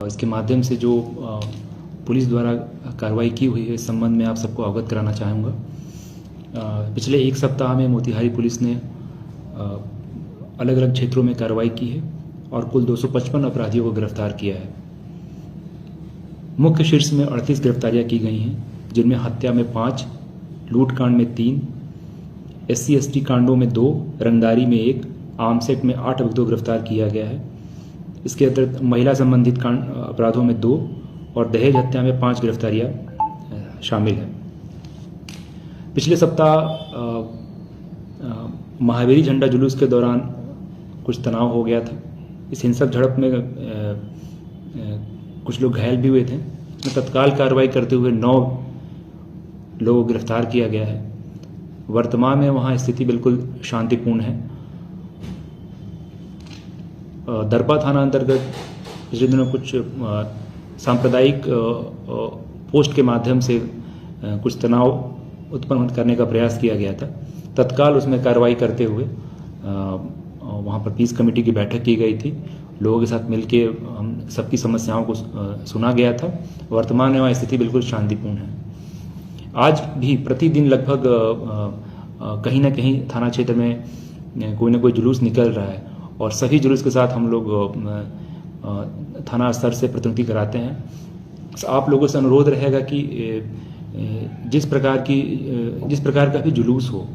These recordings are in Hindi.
इसके माध्यम से जो पुलिस द्वारा कार्रवाई की हुई है इस संबंध में आप सबको अवगत कराना चाहूँगा। पिछले एक सप्ताह में मोतिहारी पुलिस ने अलग अलग क्षेत्रों में कार्रवाई की है और कुल 255 अपराधियों को गिरफ्तार किया है। मुख्य शीर्ष में 38 गिरफ्तारियां की गई हैं, जिनमें हत्या में 5, लूटकांड में 3, SC/ST कांडों में 2, रंगदारी में 1, आर्मसेट में 8 अभियुक्तों को गिरफ्तार किया गया है। इसके अतिरिक्त महिला संबंधित कांड अपराधों में 2 और दहेज हत्या में 5 गिरफ्तारियां शामिल हैं। पिछले सप्ताह महावीरी झंडा जुलूस के दौरान कुछ तनाव हो गया था। इस हिंसक झड़प में कुछ लोग घायल भी हुए थे। इसमें तत्काल कार्रवाई करते हुए 9 लोगों को गिरफ्तार किया गया है। वर्तमान में वहां स्थिति बिल्कुल शांतिपूर्ण है। दरपा थाना अंतर्गत पिछले दिनों कुछ सांप्रदायिक पोस्ट के माध्यम से कुछ तनाव उत्पन्न करने का प्रयास किया गया था। तत्काल उसमें कार्रवाई करते हुए वहाँ पर पीस कमेटी की बैठक की गई थी। लोगों के साथ मिलके हम सबकी समस्याओं को सुना गया था। वर्तमान में वहाँ स्थिति बिल्कुल शांतिपूर्ण है। आज भी प्रतिदिन लगभग कहीं ना कहीं थाना क्षेत्र में कोई ना कोई जुलूस निकल रहा है और सभी जुलूस के साथ हम लोग थाना स्तर से प्रतिनिधि कराते हैं। आप लोगों से अनुरोध रहेगा कि जिस प्रकार का भी जुलूस हो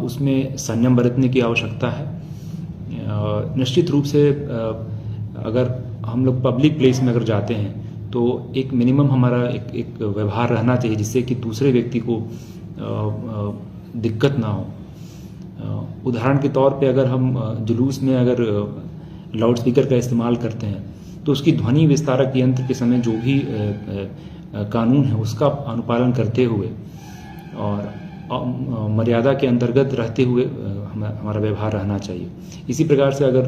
उसमें संयम बरतने की आवश्यकता है। निश्चित रूप से अगर हम लोग पब्लिक प्लेस में अगर जाते हैं तो एक मिनिमम हमारा एक व्यवहार रहना चाहिए, जिससे कि दूसरे व्यक्ति को दिक्कत ना हो। उदाहरण के तौर पे अगर हम जुलूस में अगर लाउड स्पीकर का इस्तेमाल करते हैं तो उसकी ध्वनि विस्तारक यंत्र के समय जो भी कानून है उसका अनुपालन करते हुए और मर्यादा के अंतर्गत रहते हुए हमारा व्यवहार रहना चाहिए। इसी प्रकार से अगर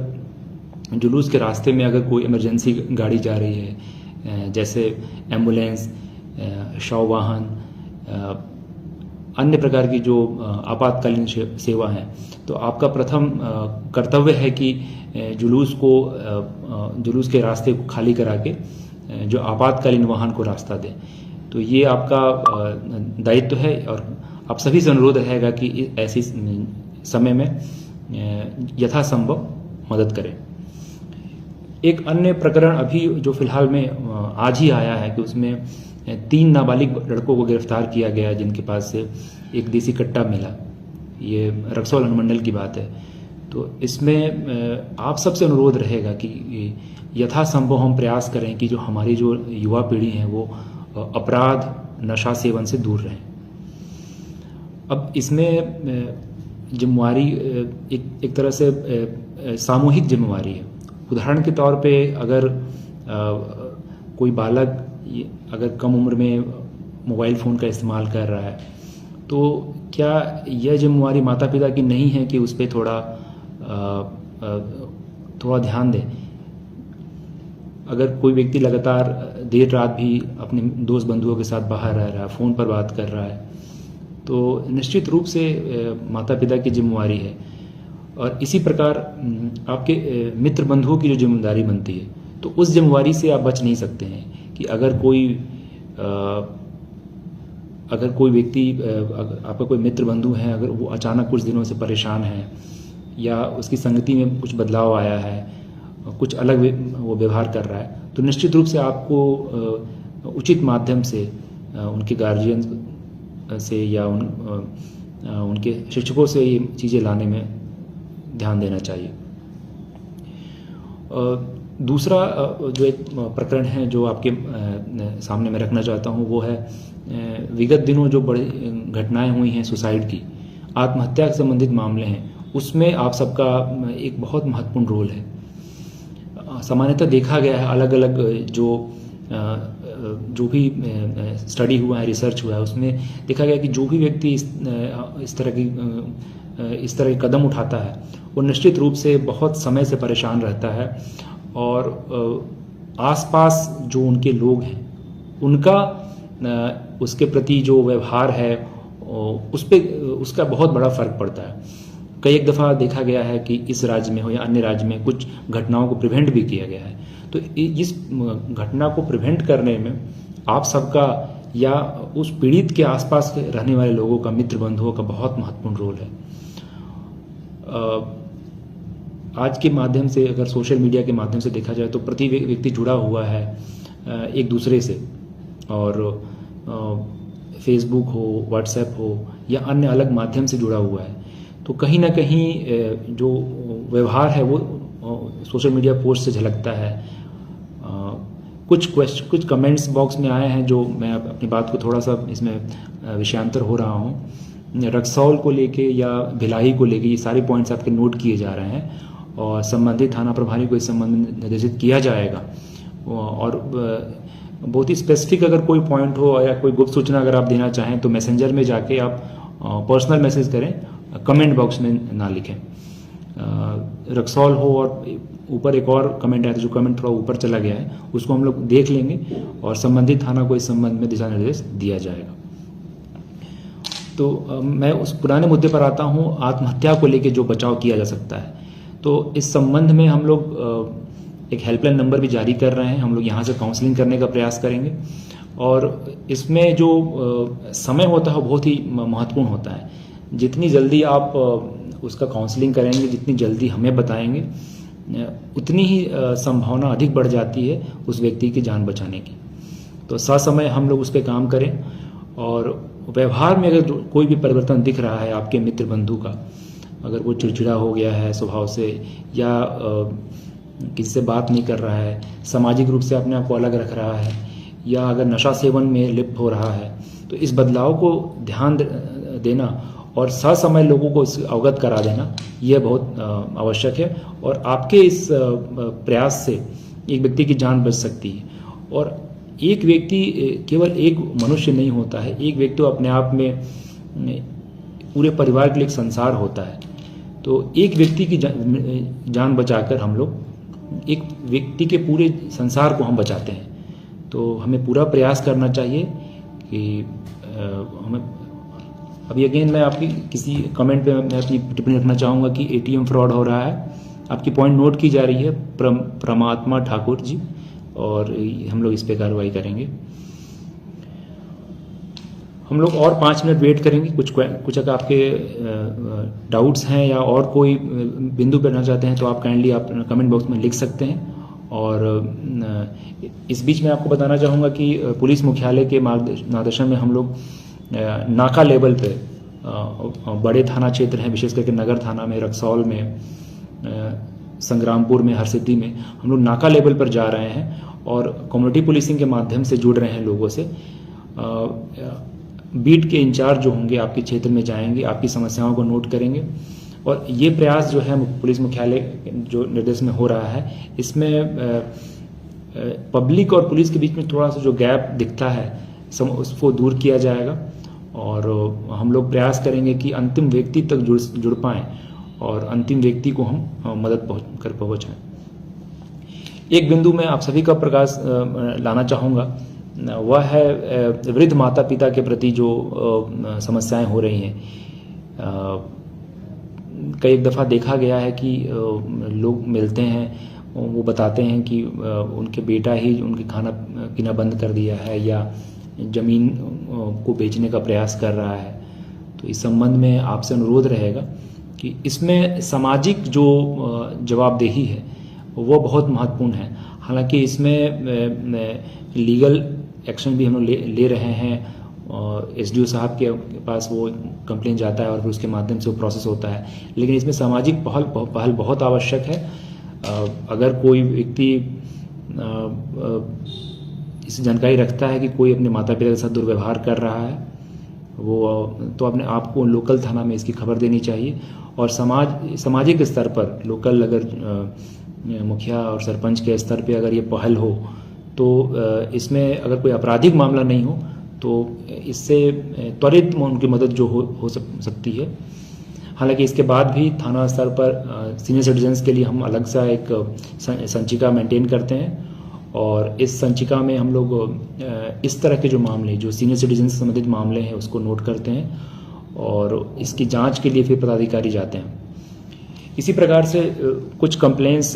जुलूस के रास्ते में अगर कोई इमरजेंसी गाड़ी जा रही है, जैसे एम्बुलेंस, शव वाहन, अन्य प्रकार की जो आपातकालीन सेवा है, तो आपका प्रथम कर्तव्य है कि जुलूस के रास्ते को खाली करा के जो आपातकालीन वाहन को रास्ता दें। तो ये आपका दायित्व है और आप सभी से अनुरोध रहेगा कि ऐसी समय में यथासंभव मदद करें। एक अन्य प्रकरण अभी जो फिलहाल में आज ही आया है कि उसमें 3 नाबालिग लड़कों को गिरफ्तार किया गया, जिनके पास से एक देसी कट्टा मिला। ये रक्सौल अनुमंडल की बात है। तो इसमें आप सबसे अनुरोध रहेगा कि यथासंभव हम प्रयास करें कि जो हमारी जो युवा पीढ़ी है वो अपराध, नशा सेवन से दूर रहें। अब इसमें जिम्मेवारी एक तरह से सामूहिक जिम्मेवारी है। उदाहरण के तौर पे अगर कोई बालक अगर कम उम्र में मोबाइल फ़ोन का इस्तेमाल कर रहा है तो क्या यह जिम्मेवारी माता पिता की नहीं है कि उस पर थोड़ा ध्यान दें। अगर कोई व्यक्ति लगातार देर रात भी अपने दोस्त बंधुओं के साथ बाहर रह रहा है, फ़ोन पर बात कर रहा है, तो निश्चित रूप से माता पिता की जिम्मेवारी है। और इसी प्रकार आपके मित्र बंधुओं की जो जिम्मेदारी बनती है, तो उस जिम्मेवारी से आप बच नहीं सकते हैं कि अगर कोई व्यक्ति, आपका कोई मित्र बंधु है, अगर वो अचानक कुछ दिनों से परेशान है या उसकी संगति में कुछ बदलाव आया है, कुछ अलग वो व्यवहार कर रहा है, तो निश्चित रूप से आपको उचित माध्यम से उनके गार्जियन से या उनके शिक्षकों से ये चीज़ें लाने में ध्यान देना चाहिए। दूसरा जो एक प्रकरण है जो आपके सामने मैं रखना चाहता हूँ वो है विगत दिनों जो बड़ी घटनाएं हुई हैं सुसाइड की, आत्महत्या से संबंधित मामले हैं, उसमें आप सबका एक बहुत महत्वपूर्ण रोल है। सामान्यतः देखा गया है अलग अलग जो भी स्टडी हुआ है, रिसर्च हुआ है, उसमें देखा गया कि जो भी व्यक्ति इस तरह के कदम उठाता है वो निश्चित रूप से बहुत समय से परेशान रहता है और आसपास जो उनके लोग हैं उनका उसके प्रति जो व्यवहार है उसका बहुत बड़ा फर्क पड़ता है। कई एक दफ़ा देखा गया है कि इस राज्य में हो या अन्य राज्य में कुछ घटनाओं को प्रिवेंट भी किया गया है। तो इस घटना को प्रिवेंट करने में आप सबका या उस पीड़ित के आसपास रहने वाले लोगों का, मित्र बंधुओं का बहुत महत्वपूर्ण रोल है। आज के माध्यम से, अगर सोशल मीडिया के माध्यम से देखा जाए तो प्रति व्यक्ति जुड़ा हुआ है एक दूसरे से, और फेसबुक हो, व्हाट्सएप हो या अन्य अलग माध्यम से जुड़ा हुआ है। तो कहीं ना कहीं जो व्यवहार है वो सोशल मीडिया पोस्ट से झलकता है। कुछ कमेंट्स बॉक्स में आए हैं जो मैं अपनी बात को थोड़ा सा इसमें विषयांतर हो रहा हूँ। रक्सौल को लेके या भिलाई को लेके ये सारे पॉइंट्स आपके नोट किए जा रहे हैं और संबंधित थाना प्रभारी को इस संबंध में निर्देशित किया जाएगा। और बहुत ही स्पेसिफिक अगर कोई पॉइंट हो या कोई गुप्त सूचना अगर आप देना चाहें तो मैसेंजर में जाके आप पर्सनल मैसेज करें, कमेंट बॉक्स में ना लिखें। रक्सौल हो और ऊपर एक और कमेंट आया था, जो कमेंट थोड़ा ऊपर चला गया है, उसको हम लोग देख लेंगे और संबंधित थाना को इस संबंध में दिशा निर्देश दिया जाएगा। तो मैं उस पुराने मुद्दे पर आता हूँ, आत्महत्या को लेकर जो बचाव किया जा सकता है। तो इस संबंध में हम लोग एक हेल्पलाइन नंबर भी जारी कर रहे हैं। हम लोग यहाँ से काउंसलिंग करने का प्रयास करेंगे और इसमें जो समय होता है बहुत ही महत्वपूर्ण होता है। जितनी जल्दी आप उसका काउंसलिंग करेंगे, जितनी जल्दी हमें बताएंगे, उतनी ही संभावना अधिक बढ़ जाती है उस व्यक्ति की जान बचाने की। तो ससमय हम लोग उस पर काम करें और व्यवहार में अगर कोई भी परिवर्तन दिख रहा है आपके मित्र बंधु का, अगर वो चिड़चिड़ा हो गया है स्वभाव से या किसी से बात नहीं कर रहा है, सामाजिक रूप से अपने आप को अलग रख रहा है या अगर नशा सेवन में लिप्त हो रहा है, तो इस बदलाव को ध्यान देना और ससमय लोगों को अवगत करा देना यह बहुत आवश्यक है। और आपके इस प्रयास से एक व्यक्ति की जान बच सकती है। और एक व्यक्ति केवल एक मनुष्य नहीं होता है, एक व्यक्ति तो अपने आप में पूरे परिवार के लिए एक संसार होता है। तो एक व्यक्ति की जान बचाकर हम लोग एक व्यक्ति के पूरे संसार को हम बचाते हैं। तो हमें पूरा प्रयास करना चाहिए कि हमें अभी अगेन मैं आपकी किसी कमेंट पे मैं अपनी टिप्पणी रखना चाहूँगा कि एटीएम फ्रॉड हो रहा है। आपकी पॉइंट नोट की जा रही है परमात्मा ठाकुर जी, और हम लोग इस पे कार्रवाई करेंगे। हम लोग और 5 मिनट वेट करेंगे। कुछ अगर आपके डाउट्स हैं या और कोई बिंदु करना चाहते हैं तो आप काइंडली आप कमेंट बॉक्स में लिख सकते हैं। और इस बीच में आपको बताना चाहूँगा कि पुलिस मुख्यालय के मार्गदर्शन में हम लोग नाका लेवल पे बड़े थाना क्षेत्र हैं, विशेष करके नगर थाना में, रक्सौल में, संग्रामपुर में, हरसिद्धि में हम लोग नाका लेवल पर जा रहे हैं और कम्युनिटी पुलिसिंग के माध्यम से जुड़ रहे हैं लोगों से। बीट के इंचार्ज जो होंगे आपके क्षेत्र में जाएंगे, आपकी समस्याओं को नोट करेंगे। और ये प्रयास जो है पुलिस मुख्यालय जो निर्देश में हो रहा है, इसमें पब्लिक और पुलिस के बीच में थोड़ा सा जो गैप दिखता है उसको दूर किया जाएगा और हम लोग प्रयास करेंगे कि अंतिम व्यक्ति तक जुड़ पाएं और अंतिम व्यक्ति को हम मदद कर पहुंचाएं। एक बिंदु में आप सभी का प्रकाश लाना चाहूँगा, वह है वृद्ध माता पिता के प्रति जो समस्याएं हो रही हैं। कई एक दफ़ा देखा गया है कि लोग मिलते हैं, वो बताते हैं कि उनके बेटा ही उनके खाना पीना बंद कर दिया है या ज़मीन को बेचने का प्रयास कर रहा है। तो इस संबंध में आपसे अनुरोध रहेगा कि इसमें सामाजिक जो जवाबदेही है वो बहुत महत्वपूर्ण है। हालांकि इसमें लीगल एक्शन भी हम लोग ले रहे हैं। एसडीओ साहब के पास वो कंप्लेन जाता है और फिर उसके माध्यम से वो प्रोसेस होता है, लेकिन इसमें सामाजिक पहल बहुत आवश्यक है। अगर कोई व्यक्ति इस जानकारी रखता है कि कोई अपने माता पिता के साथ दुर्व्यवहार कर रहा है, वो तो अपने आप को लोकल थाना में इसकी खबर देनी चाहिए। और सामाजिक स्तर पर लोकल अगर मुखिया और सरपंच के स्तर पे अगर ये पहल हो तो इसमें अगर कोई आपराधिक मामला नहीं हो तो इससे त्वरित उनकी मदद जो हो सकती है। हालांकि इसके बाद भी थाना स्तर पर सीनियर सिटीजन्स के लिए हम अलग सा एक संचिका मेंटेन करते हैं और इस संचिका में हम लोग इस तरह के जो मामले जो सीनियर सिटीजन से संबंधित मामले हैं उसको नोट करते हैं और इसकी जांच के लिए फिर पदाधिकारी जाते हैं। इसी प्रकार से कुछ कंप्लेंट्स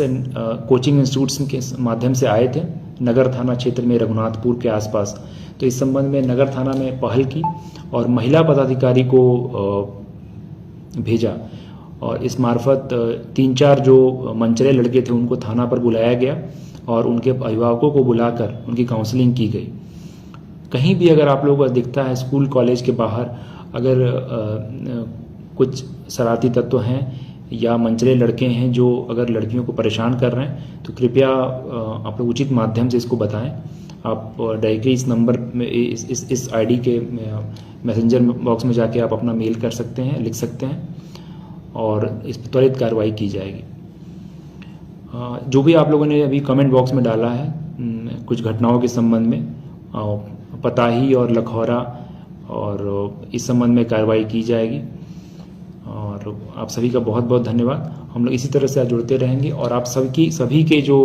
कोचिंग इंस्टीट्यूट्स के माध्यम से आए थे नगर थाना क्षेत्र में, रघुनाथपुर के आसपास। तो इस संबंध में नगर थाना में पहल की और महिला पदाधिकारी को भेजा और इस मार्फत 3-4 जो मनचले लड़के थे उनको थाना पर बुलाया गया और उनके अभिभावकों को बुलाकर उनकी काउंसलिंग की गई। कहीं भी अगर आप लोगों को दिखता है स्कूल कॉलेज के बाहर अगर कुछ शरारती तत्व हैं या मनचले लड़के हैं जो अगर लड़कियों को परेशान कर रहे हैं तो कृपया आप लोग उचित माध्यम से इसको बताएं। आप डायरेक्टली इस नंबर में इस आईडी के मैसेंजर बॉक्स में जाके आप अपना मेल कर सकते हैं, लिख सकते हैं और इस पर त्वरित कार्रवाई की जाएगी। जो भी आप लोगों ने अभी कमेंट बॉक्स में डाला है कुछ घटनाओं के संबंध में, पताही और लखौरा, और इस संबंध में कार्रवाई की जाएगी। और आप सभी का बहुत बहुत धन्यवाद। हम लोग इसी तरह से जुड़ते रहेंगे और आप सभी के जो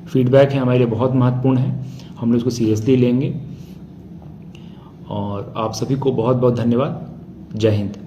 फीडबैक है हमारे लिए बहुत महत्वपूर्ण है, हम लोग इसको सीरियसली लेंगे। और आप सभी को बहुत बहुत धन्यवाद। जय हिंद।